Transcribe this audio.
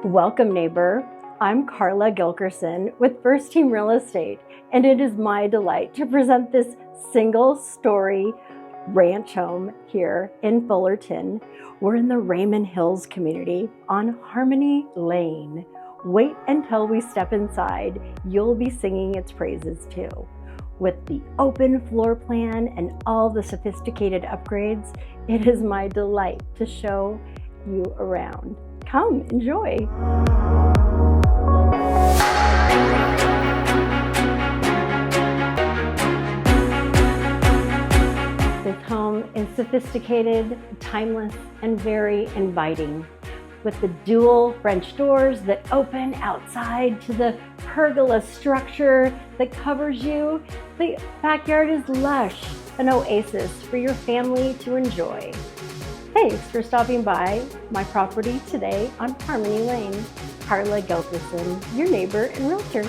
Welcome, neighbor. I'm Carla Gilkerson with First Team Real Estate, and it is my delight to present this single-story ranch home here in Fullerton. We're in the Raymond Hills community on Harmony Lane. Wait until we step inside. You'll be singing its praises too. With the open floor plan and all the sophisticated upgrades, it is my delight to show you around. Come, enjoy. This home is sophisticated, timeless, and very inviting. With the dual French doors that open outside to the pergola structure that covers you, the backyard is lush, an oasis for your family to enjoy. Thanks for stopping by my property today on Harmony Lane. Carla Gilkerson, your neighbor and realtor.